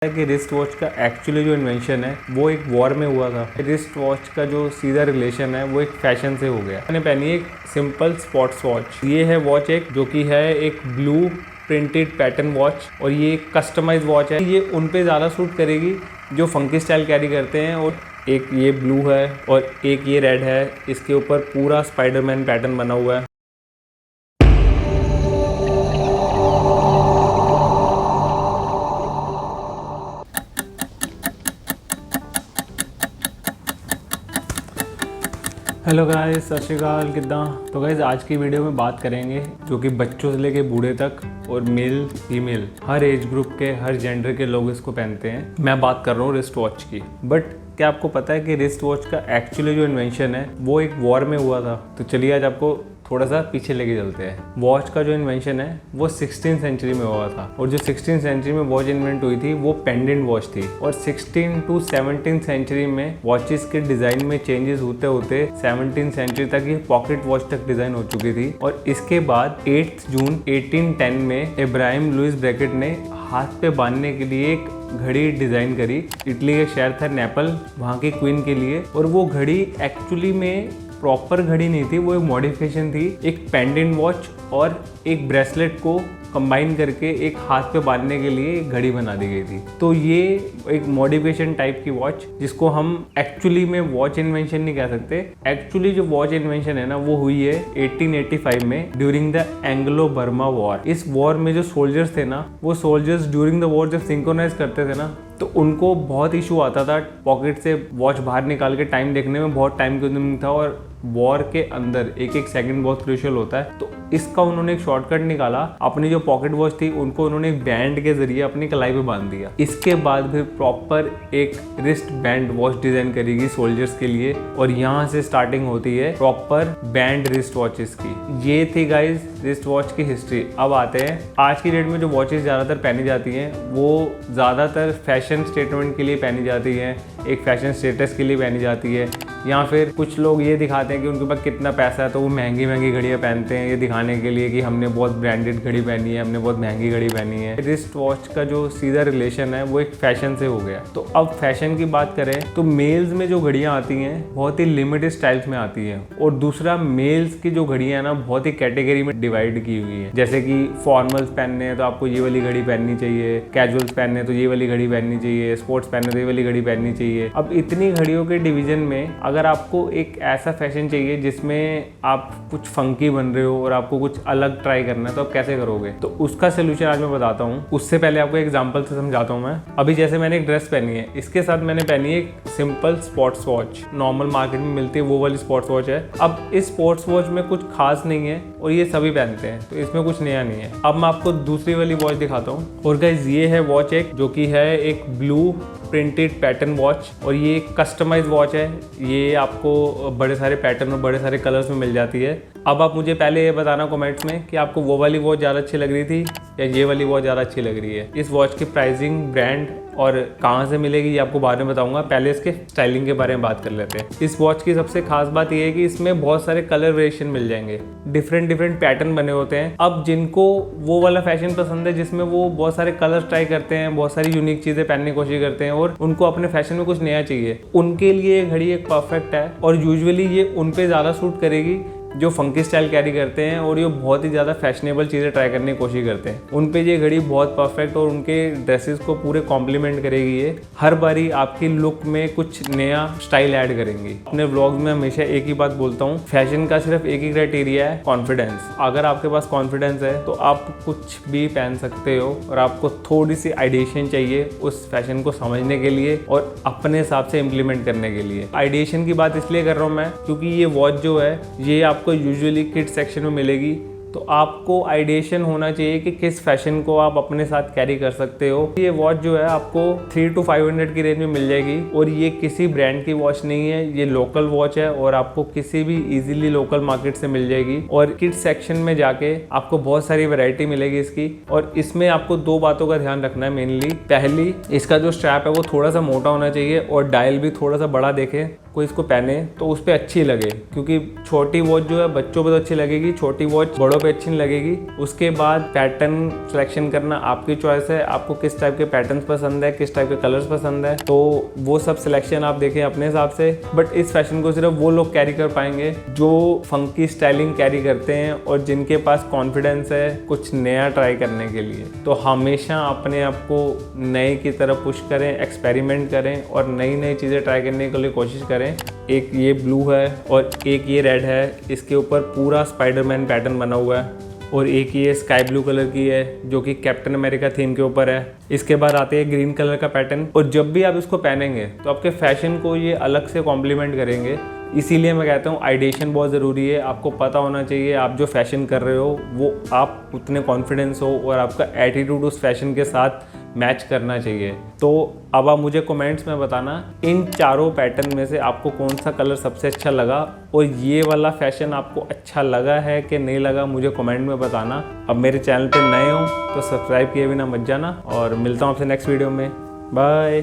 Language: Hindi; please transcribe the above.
कि रिस्ट वॉच का एक्चुअली जो इन्वेंशन है वो एक वॉर में हुआ था। रिस्ट वॉच का जो सीधा रिलेशन है वो एक फैशन से हो गया। मैंने पहनी एक सिंपल स्पोर्ट्स वॉच। ये है वॉच एक जो कि है एक ब्लू प्रिंटेड पैटर्न वॉच और ये एक कस्टमाइज वॉच है। ये उन पे ज़्यादा सूट करेगी जो फंकी स्टाइल कैरी करते हैं। और एक ये ब्लू है और एक ये रेड है, इसके ऊपर पूरा स्पाइडरमैन पैटर्न बना हुआ है। हेलो गाइस, सत श्री अकाल, किद्दां। तो गाइस आज की वीडियो में बात करेंगे जो कि बच्चों से लेके बूढ़े तक और मेल फीमेल हर एज ग्रुप के हर जेंडर के लोग इसको पहनते हैं। मैं बात कर रहा हूँ रिस्ट वॉच की। बट क्या आपको पता है कि रिस्ट वॉच का एक्चुअली जो इन्वेंशन है वो एक वॉर में हुआ था। तो चलिए आज आपको थोड़ा सा पीछे लेके चलते हैं। वॉच का जो इन्वेंशन है वो 16th सेंचुरी में हुआ था और जो 16th सेंचुरी में वॉच इन्वेंट हुई थी वो पेंडेंट वॉच थी। और 16 to 17th सेंचुरी में वॉचेस के डिज़ाइन में चेंजेस होते होते 17th सेंचुरी तक ये पॉकेट वॉच तक डिज़ाइन हो चुकी थी। और इसके बाद 8 जून 1810 में इब्राहिम लुइस ब्रैकेट ने हाथ पे बांधने के लिए एक घड़ी डिज़ाइन करी। इटली का शहर था नेपल, वहाँ की क्वीन के लिए। और वो घड़ी एक्चुअली में प्रॉपर घड़ी नहीं थी, वो एक मॉडिफिकेशन थी। एक पेंडेंट वॉच और एक ब्रेसलेट को कंबाइन करके एक हाथ पे बांधने के लिए एक घड़ी बना दी गई थी। तो ये एक मॉडिफिकेशन टाइप की वॉच, जिसको हम एक्चुअली में वॉच इन्वेंशन नहीं कह सकते। एक्चुअली जो वॉच इन्वेंशन है ना वो हुई है 1885 में during the Anglo Burma war. इस वॉर में जो सोल्जर्स थे ना, वो सोल्जर्स ड्यूरिंग द वॉर जब सिंक्रोनाइज करते थे ना तो उनको बहुत इशू आता था। पॉकेट से वॉच बाहर निकाल के टाइम देखने में बहुत टाइम कंज्यूमिंग था और वॉर के अंदर एक एक सेकंड बहुत क्रूशियल होता है। तो इसका उन्होंने एक शॉर्टकट निकाला। अपनी जो पॉकेट वॉच थी उनको उन्होंने एक बैंड के जरिए अपनी कलाई पे बांध दिया। इसके बाद फिर प्रॉपर एक रिस्ट बैंड वॉच डिजाइन करेगी सोल्जर्स के लिए और यहाँ से स्टार्टिंग होती है प्रॉपर बैंड रिस्ट वॉचेस की। ये थी गाइज रिस्ट वॉच की हिस्ट्री। अब आते हैं आज की डेट में जो वॉचेस ज़्यादातर पहनी जाती हैं वो ज़्यादातर फैशन स्टेटमेंट के लिए पहनी जाती हैं, एक फैशन स्टेटस के लिए पहनी जाती है, या फिर कुछ लोग ये दिखाते हैं कि उनके पास कितना पैसा है तो वो महंगी महंगी घड़ियाँ पहनते हैं ये दिखाने के लिए कि हमने बहुत ब्रांडेड घड़ी पहनी है, हमने बहुत महंगी घड़ी पहनी है। रिस्ट वॉच का जो सीधा रिलेशन है वो एक फैशन से हो गया। तो अब फैशन की बात करें तो मेल्स में जो घड़ियाँ आती हैं बहुत ही लिमिटेड स्टाइल्स में आती हैं। और दूसरा, मेल्स की जो घड़ियाँ हैं ना बहुत ही कैटेगरी में डिवाइड की हुई है। जैसे कि फॉर्मल्स पहनने हैं तो आपको ये वाली घड़ी पहननी चाहिए, कैजुअल्स पहनने तो ये वाली घड़ी पहननी चाहिए, स्पोर्ट्स पहनने तो ये वाली घड़ी पहननी चाहिए। अब इतनी घड़ियों के डिवीजन में अगर आपको एक ऐसा फैशन चाहिए जिसमें आप कुछ फंकी बन रहे हो और आपको कुछ अलग ट्राई करना है तो आप कैसे करोगे? तो उसका सोल्यूशन आज मैं बताता हूँ। उससे पहले आपको एग्जांपल से समझाता हूँ। मैं अभी जैसे मैंने एक ड्रेस पहनी है, इसके साथ मैंने पहनी है एक simple sports watch. Normal market में मिलती है वो वाली स्पोर्ट्स वॉच है। अब इस स्पोर्ट्स वॉच में कुछ खास नहीं है और ये सभी पहनते हैं तो इसमें कुछ नया नहीं है। अब मैं आपको दूसरी वाली वॉच दिखाता हूँ। और गाइस ये है वॉच एक जो कि है एक ब्लू प्रिंटेड पैटर्न वॉच और ये कस्टमाइज वॉच है। ये आपको बड़े सारे पैटर्न और बड़े सारे कलर्स में मिल जाती है। अब आप मुझे पहले ये बताना कमेंट्स में कि आपको वो वाली वॉच ज़्यादा अच्छी लग रही थी या ये वाली वॉच ज़्यादा अच्छी लग रही है। इस वॉच की प्राइसिंग, ब्रांड और कहाँ से मिलेगी ये आपको बाद में बताऊंगा। पहले इसके स्टाइलिंग के बारे में बात कर लेते हैं। इस वॉच की सबसे खास बात ये है कि इसमें बहुत सारे कलर वेरिएशन मिल जाएंगे, डिफरेंट पैटर्न बने होते हैं। अब जिनको वो वाला फैशन पसंद है जिसमें वो बहुत सारे कलर ट्राई करते हैं, बहुत सारी यूनिक चीज़ें पहनने की कोशिश करते हैं और उनको अपने फैशन में कुछ नया चाहिए, उनके लिए ये घड़ी एक परफेक्ट है। और यूजुअली ये उन पे ज़्यादा सूट करेगी जो फंकी स्टाइल कैरी करते हैं और ये बहुत ही ज़्यादा फैशनेबल चीज़ें ट्राई करने की कोशिश करते हैं। उन पे ये घड़ी बहुत परफेक्ट और उनके ड्रेसेस को पूरे कॉम्प्लीमेंट करेगी। ये हर बारी आपकी लुक में कुछ नया स्टाइल ऐड करेंगी। अपने व्लॉग्स में हमेशा एक ही बात बोलता हूँ, फैशन का सिर्फ एक ही क्राइटेरिया है, कॉन्फिडेंस। अगर आपके पास कॉन्फिडेंस है तो आप कुछ भी पहन सकते हो और आपको थोड़ी सी आइडिएशन चाहिए उस फैशन को समझने के लिए और अपने हिसाब से इम्प्लीमेंट करने के लिए। आइडिएशन की बात इसलिए कर रहा हूँ मैं क्योंकि ये वॉच जो है ये आपको यूजुअली किड्स सेक्शन में मिलेगी। तो आपको आइडिएशन होना चाहिए कि किस फैशन को आप अपने साथ कैरी कर सकते हो। ये वॉच जो है आपको 300 to 500 की रेंज में मिल जाएगी और ये किसी ब्रांड की वॉच नहीं है, ये लोकल वॉच है और आपको किसी भी इजीली लोकल मार्केट से मिल जाएगी। और किड्स सेक्शन में जाके आपको बहुत सारी वैरायटी मिलेगी इसकी। और इसमें आपको दो बातों का ध्यान रखना है मेनली। पहली, इसका जो स्ट्रैप है वो थोड़ा सा मोटा होना चाहिए और डायल भी थोड़ा सा बड़ा देखें कोई इसको पहने तो उस पर अच्छी लगे, क्योंकि छोटी वॉच जो है बच्चों पे तो अच्छी लगेगी, छोटी वॉच बड़ों पे अच्छी नहीं लगेगी। उसके बाद पैटर्न सिलेक्शन करना आपकी चॉइस है, आपको किस टाइप के पैटर्न्स पसंद है, किस टाइप के कलर्स पसंद है, तो वो सब सिलेक्शन आप देखें अपने हिसाब से। बट इस फैशन को सिर्फ वो लोग कैरी कर पाएंगे जो फंकी स्टाइलिंग कैरी करते हैं और जिनके पास कॉन्फिडेंस है कुछ नया ट्राई करने के लिए। तो हमेशा अपने आप को नए की तरफ पुश करें, एक्सपेरिमेंट करें और नई नई चीज़ें ट्राई करने के लिए कोशिश करें। एक ये ब्लू है और एक ये रेड है, इसके ऊपर पूरा स्पाइडरमैन पैटर्न बना हुआ है, और एक ये स्काई ब्लू कलर की है जो कि कैप्टन अमेरिका थीम के ऊपर है। इसके बाद आते हैं ग्रीन कलर का पैटर्न, और जब भी आप इसको पहनेंगे तो आपके फैशन को ये अलग से कॉम्प्लीमेंट करेंगे। इसीलिए मैं कहता हूँ आइडिएशन बहुत ज़रूरी है। आपको पता होना चाहिए आप जो फैशन कर रहे हो वो आप उतने कॉन्फिडेंस हो और आपका एटीट्यूड उस फैशन के साथ मैच करना चाहिए। तो अब आप मुझे कमेंट्स में बताना इन चारों पैटर्न में से आपको कौन सा कलर सबसे अच्छा लगा, और ये वाला फैशन आपको अच्छा लगा है कि नहीं लगा, मुझे कमेंट में बताना। अब मेरे चैनल पे नए हो तो सब्सक्राइब किए बिना मत जाना, और मिलता हूँ आपसे नेक्स्ट वीडियो में। बाय।